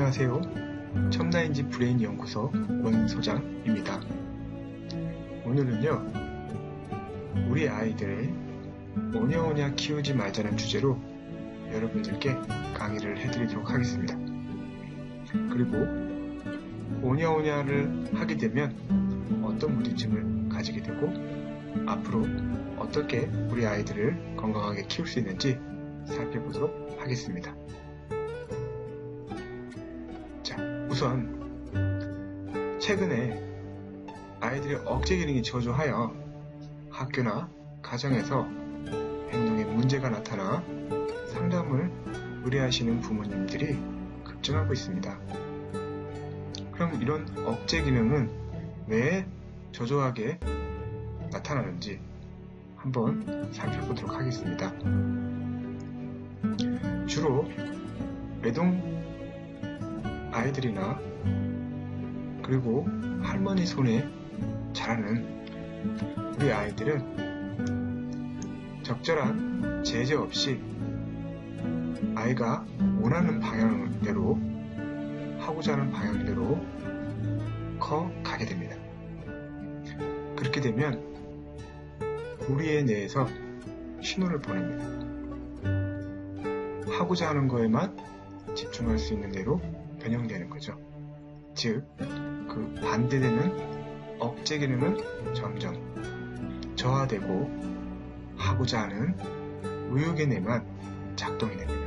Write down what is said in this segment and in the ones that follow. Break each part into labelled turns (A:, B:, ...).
A: 안녕하세요. 첨다인지 브레인 연구소 원 소장입니다. 오늘은요, 우리 아이들을 오냐오냐 키우지 말자는 주제로 여러분들께 강의를 해드리도록 하겠습니다. 그리고 오냐오냐를 하게 되면 어떤 문제점을 가지게 되고 앞으로 어떻게 우리 아이들을 건강하게 키울 수 있는지 살펴보도록 하겠습니다. 자, 우선 최근에 아이들의 억제 기능이 저조하여 학교나 가정에서 행동에 문제가 나타나 상담을 의뢰하시는 부모님들이 급증하고 있습니다. 그럼 이런 억제 기능은 왜 저조하게 나타나는지 한번 살펴보도록 하겠습니다. 주로 외동 아이들이나 그리고 할머니 손에 자라는 우리 아이들은 적절한 제재 없이 아이가 원하는 방향대로 하고자 하는 방향대로 커가게 됩니다. 그렇게 되면 우리의 뇌에서 신호를 보냅니다. 하고자 하는 거에만 집중할 수 있는 대로 변형되는 거죠. 즉, 그 반대되는 억제 기능은 점점 저하되고 하고자 하는 의욕의 뇌만 작동이 됩니다.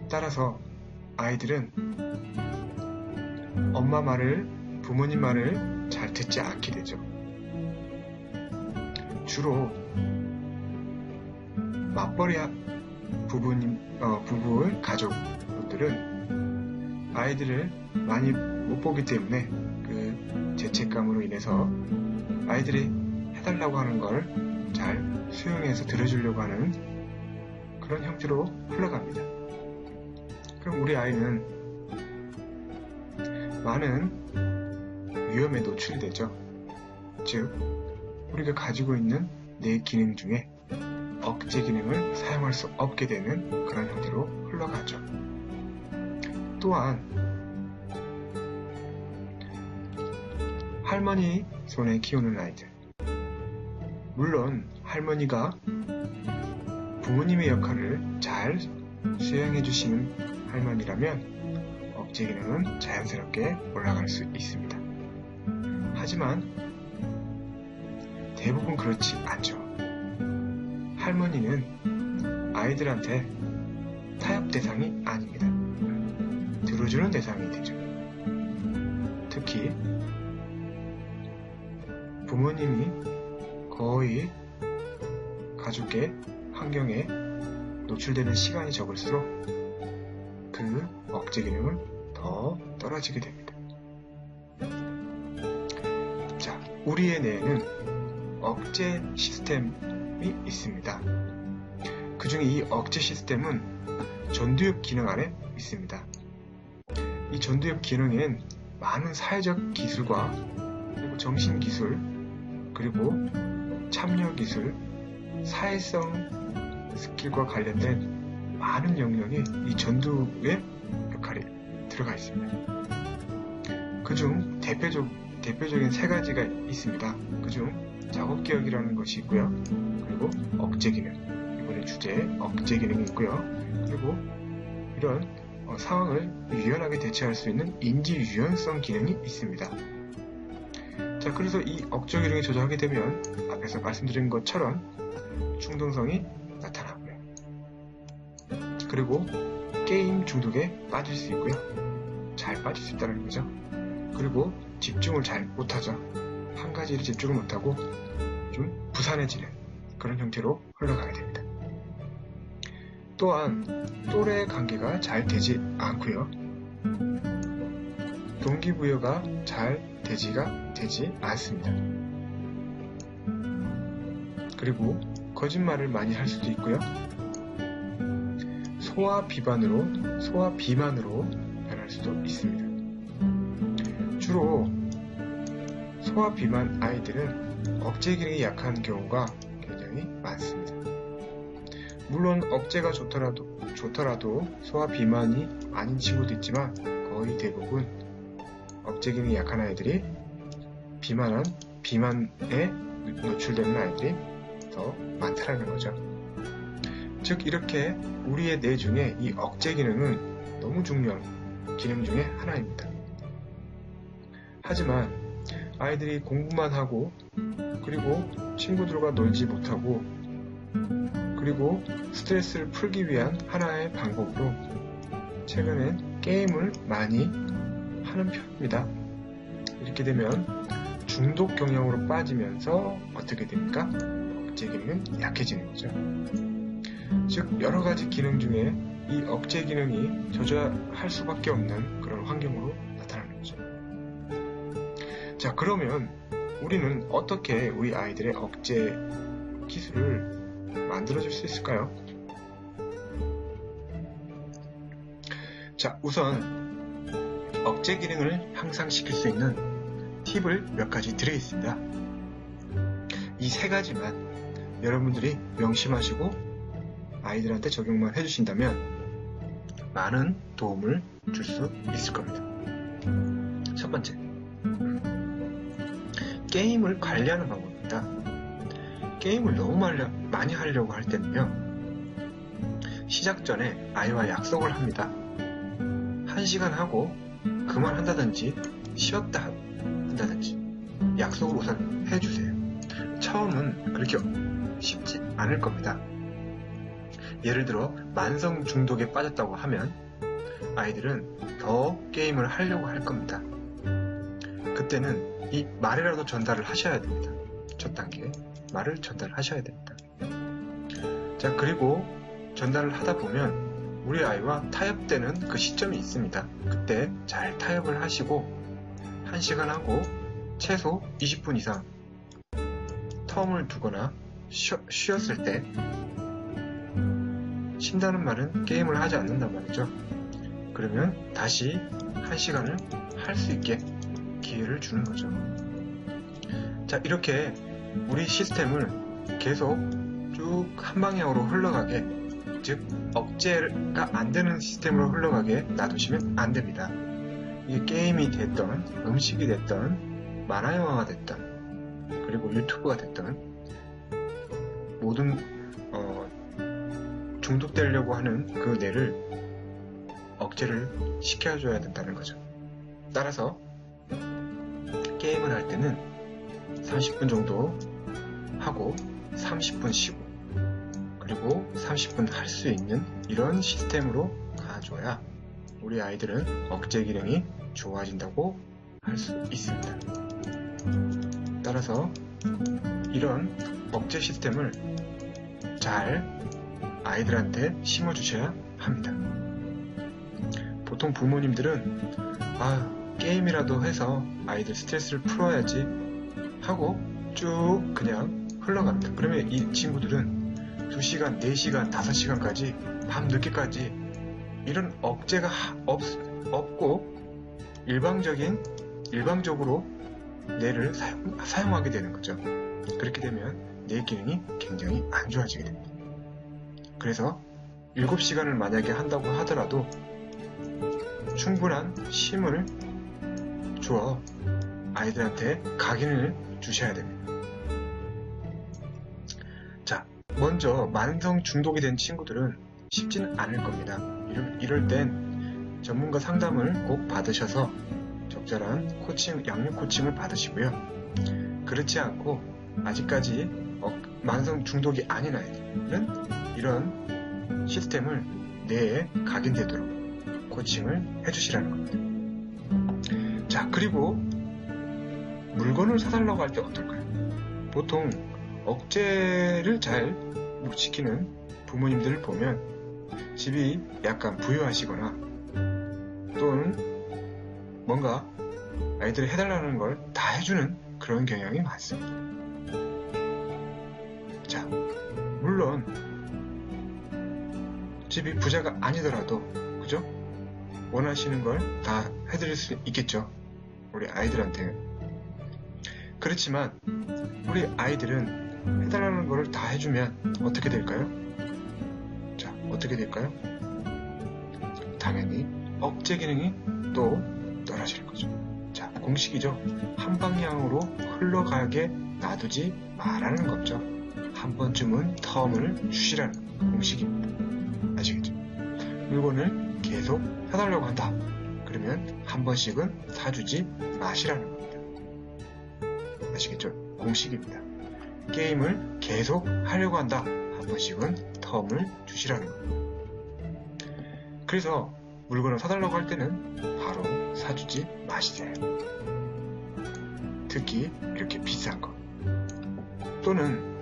A: 따라서 아이들은 엄마 말을, 부모님 말을 잘 듣지 않게 되죠. 주로 맞벌이 부부의 가족분들은 아이들을 많이 못 보기 때문에 그 죄책감으로 인해서 아이들이 해달라고 하는 걸 잘 수용해서 들어주려고 하는 그런 형태로 흘러갑니다. 그럼 우리 아이는 많은 위험에 노출이 되죠. 즉, 우리가 가지고 있는 뇌 기능 중에 억제 기능을 사용할 수 없게 되는 그런 형태로 흘러가죠. 또한 할머니 손에 키우는 아이들, 물론 할머니가 부모님의 역할을 잘 수행해 주시는 할머니라면 억제 기능은 자연스럽게 올라갈 수 있습니다. 하지만 대부분 그렇지 않죠. 할머니는 아이들한테 타협 대상이 아닙니다. 들어주는 대상이 되죠. 특히 부모님이 거의 가족의 환경에 노출되는 시간이 적을수록 그 억제 기능은 더 떨어지게 됩니다. 자, 우리의 뇌에는 억제 시스템이 있습니다. 그 중에 이 억제 시스템은 전두엽 기능 안에 있습니다. 이 전두엽 기능엔 많은 사회적 기술과 그리고 정신 기술, 그리고 참여 기술, 사회성 스킬과 관련된 많은 영역이 이 전두엽 역할이 들어가 있습니다. 그중 대표적인 세 가지가 있습니다. 그중 작업기억이라는 것이 있고요. 그리고 억제 기능, 이번에 주제 억제 기능이 있고요. 그리고 이런 상황을 유연하게 대처할 수 있는 인지 유연성 기능이 있습니다. 자, 그래서 이 억제 기능이 저조하게 되면 앞에서 말씀드린 것처럼 충동성이 나타나고요. 그리고 게임 중독에 빠질 수 있고요. 잘 빠질 수 있다는 거죠. 그리고 집중을 잘 못하죠. 한 가지를 집중을 못하고 좀 부산해지는 그런 형태로 흘러가게 됩니다. 또한 또래 관계가 잘 되지 않고요. 동기부여가 잘 되지 않습니다. 그리고 거짓말을 많이 할 수도 있고요. 소화 비만으로 변할 수도 있습니다. 주로 소화 비만 아이들은 억제 기능이 약한 경우가 굉장히 많습니다. 물론 억제가 좋더라도 소화 비만이 아닌 친구도 있지만 거의 대부분 억제 기능이 약한 아이들이 비만에 노출되는 아이들이 더 많다는 거죠. 즉 이렇게 우리의 뇌 중에 이 억제 기능은 너무 중요한 기능 중에 하나입니다. 하지만 아이들이 공부만 하고 그리고 친구들과 놀지 못하고 그리고 스트레스를 풀기 위한 하나의 방법으로 최근엔 게임을 많이 하는 편입니다. 이렇게 되면 중독 경향으로 빠지면서 어떻게 됩니까? 억제 기능은 약해지는 거죠. 즉 여러가지 기능 중에 이 억제 기능이 저조할 수밖에 없는 그런 환경으로 나타나는 거죠. 자, 그러면 우리는 어떻게 우리 아이들의 억제 기술을 만들어줄 수 있을까요? 자, 우선 억제 기능을 향상시킬 수 있는 팁을 몇 가지 드리겠습니다. 이 세 가지만 여러분들이 명심하시고 아이들한테 적용만 해주신다면 많은 도움을 줄 수 있을 겁니다. 첫 번째, 게임을 관리하는 방법입니다. 게임을 너무 많이 하려고 할 때는요, 시작 전에 아이와 약속을 합니다. 1시간 하고 그만한다든지 쉬었다 한다든지 약속을 우선 해주세요. 처음은 그렇게 쉽지 않을 겁니다. 예를 들어 만성 중독에 빠졌다고 하면 아이들은 더 게임을 하려고 할 겁니다. 그때는 이 말이라도 전달을 하셔야 됩니다. 첫 단계 말을 전달하셔야 됩니다. 자, 그리고 전달을 하다 보면 우리 아이와 타협되는 그 시점이 있습니다. 그때 잘 타협을 하시고 1시간 하고 최소 20분 이상 텀을 두거나 쉬었을 때 쉰다는 말은 게임을 하지 않는단 말이죠. 그러면 다시 1시간을 할 수 있게 기회를 주는 거죠. 자, 이렇게 우리 시스템을 계속 쭉 한 방향으로 흘러가게, 즉 억제가 안 되는 시스템으로 흘러가게 놔두시면 안 됩니다. 이게 게임이 됐던, 음식이 됐던, 만화영화가 됐던, 그리고 유튜브가 됐던 모든 중독되려고 하는 그 뇌를 억제를 시켜줘야 된다는 거죠. 따라서 게임을 할 때는 30분 정도 하고 30분 쉬고 그리고 30분 할 수 있는 이런 시스템으로 가줘야 우리 아이들은 억제 기능이 좋아진다고 할 수 있습니다. 따라서 이런 억제 시스템을 잘 아이들한테 심어주셔야 합니다. 보통 부모님들은 게임이라도 해서 아이들 스트레스를 풀어야지 하고 쭉 그냥 흘러갑니다. 그러면 이 친구들은 2시간, 4시간, 5시간까지 밤 늦게까지 이런 억제가 없고 일방적으로 뇌를 사용하게 되는 거죠. 그렇게 되면 뇌 기능이 굉장히 안 좋아지게 됩니다. 그래서 7시간을 만약에 한다고 하더라도 충분한 쉼을 주어 아이들한테 각인을 주셔야 됩니다. 자, 먼저 만성 중독이 된 친구들은 쉽지는 않을 겁니다. 이럴 땐 전문가 상담을 꼭 받으셔서 적절한 양육 코칭을 받으시고요. 그렇지 않고 아직까지 만성 중독이 아닌 아이들은 이런 시스템을 뇌에 각인되도록 코칭을 해주시라는 겁니다. 자, 그리고 물건을 사달라고 할 때 어떨까요? 보통 억제를 잘 못 지키는 부모님들을 보면 집이 약간 부유하시거나 또는 뭔가 아이들이 해달라는 걸 다 해주는 그런 경향이 많습니다. 자, 물론 집이 부자가 아니더라도 그죠? 원하시는 걸 다 해드릴 수 있겠죠. 우리 아이들한테. 그렇지만 우리 아이들은 해달라는 걸 다 해주면 어떻게 될까요? 자, 어떻게 될까요? 당연히 억제 기능이 또 떨어지는 거죠. 자, 공식이죠. 한 방향으로 흘러가게 놔두지 말라는 거죠. 한 번쯤은 텀을 주시라는 공식입니다. 아시겠죠? 물건을 계속 사달라고 한다. 그러면 한 번씩은 사주지 마시라는 겁니다. 아시겠죠? 공식입니다. 게임을 계속 하려고 한다. 한 번씩은 텀을 주시라는 겁니다. 그래서 물건을 사달라고 할 때는 바로 사주지 마시세요. 특히 이렇게 비싼 거. 또는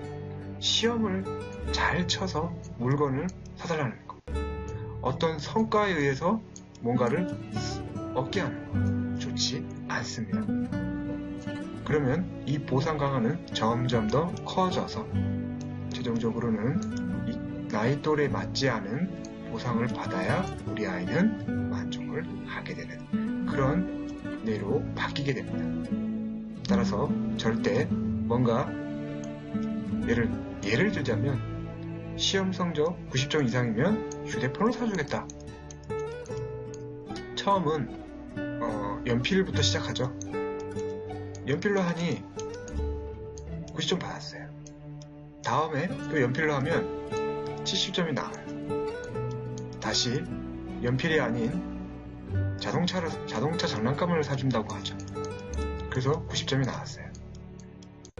A: 시험을 잘 쳐서 물건을 사달라는 거. 어떤 성과에 의해서 뭔가를 얻게 하는 거. 좋지 않습니다. 그러면 이 보상 강화는 점점 더 커져서 최종적으로는 이 나이 또래에 맞지 않은 보상을 받아야 우리 아이는 만족을 하게 되는 그런 뇌로 바뀌게 됩니다. 따라서 절대 뭔가 예를 들자면 시험 성적 90점 이상이면 휴대폰을 사주겠다. 처음은 연필부터 시작하죠. 연필로 하니 90점 받았어요. 다음에 또 연필로 하면 70점이 나와요. 다시 연필이 아닌 자동차 장난감을 사준다고 하죠. 그래서 90점이 나왔어요.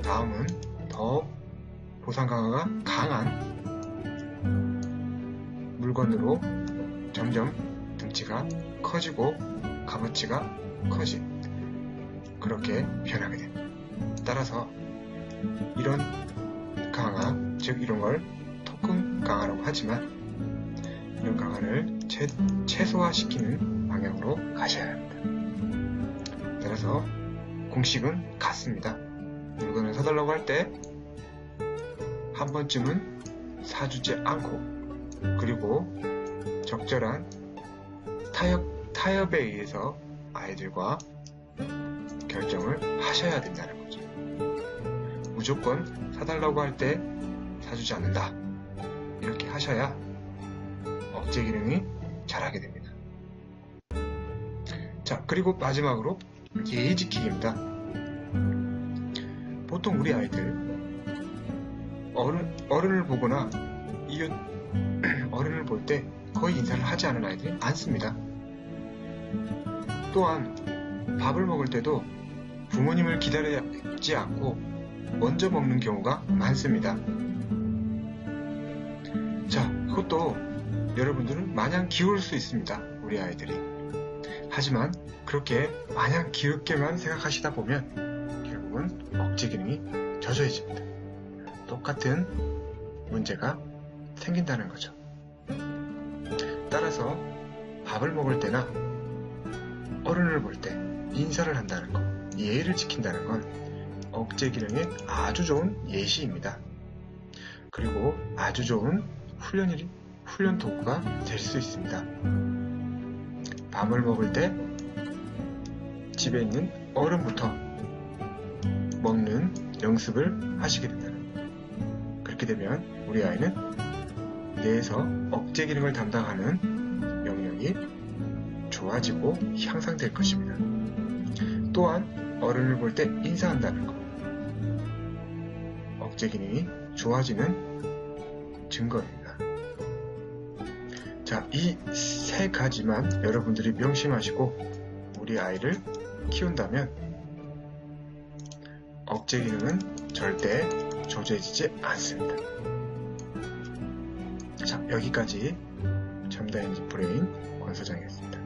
A: 다음은 더 보상 강화가 강한 물건으로 점점 등치가 커지고 값어치가 커진 그렇게 변하게 됩니다. 따라서 이런 강화, 즉 이런 걸 토큰 강화라고 하지만 이런 강화를 최소화시키는 방향으로 가셔야 합니다. 따라서 공식은 같습니다. 물건을 사달라고 할 때 한 번쯤은 사주지 않고 그리고 적절한 타협에 의해서 아이들과 결정을 하셔야 된다는 거죠. 무조건 사달라고 할 때 사주지 않는다. 이렇게 하셔야 억제 기능이 잘하게 됩니다. 자, 그리고 마지막으로 예의 지키기입니다. 보통 우리 아이들 어른을 보거나 이웃 어른을 볼 때 거의 인사를 하지 않은 아이들이 많습니다. 또한 밥을 먹을 때도 부모님을 기다리지 않고 먼저 먹는 경우가 많습니다. 자, 그것도 여러분들은 마냥 기울 수 있습니다. 우리 아이들이. 하지만 그렇게 마냥 기울게만 생각하시다 보면 결국은 억제 기능이 저조해집니다. 똑같은 문제가 생긴다는 거죠. 따라서 밥을 먹을 때나 어른을 볼 때 인사를 한다는 것, 예의를 지킨다는 건 억제 기능의 아주 좋은 예시입니다. 그리고 아주 좋은 훈련 도구가 될 수 있습니다. 밥을 먹을 때 집에 있는 어른부터 먹는 연습을 하시게 된다는 거예요. 그렇게 되면 우리 아이는 뇌에서 억제 기능을 담당하는 영역이 좋아지고 향상될 것입니다. 또한 어른을 볼 때 인사한다는 것, 억제 기능이 좋아지는 증거입니다. 자, 이 세 가지만 여러분들이 명심하시고 우리 아이를 키운다면 억제 기능은 절대 저조해지지 않습니다. 자, 여기까지 첨다인지 브레인 권소장이었습니다.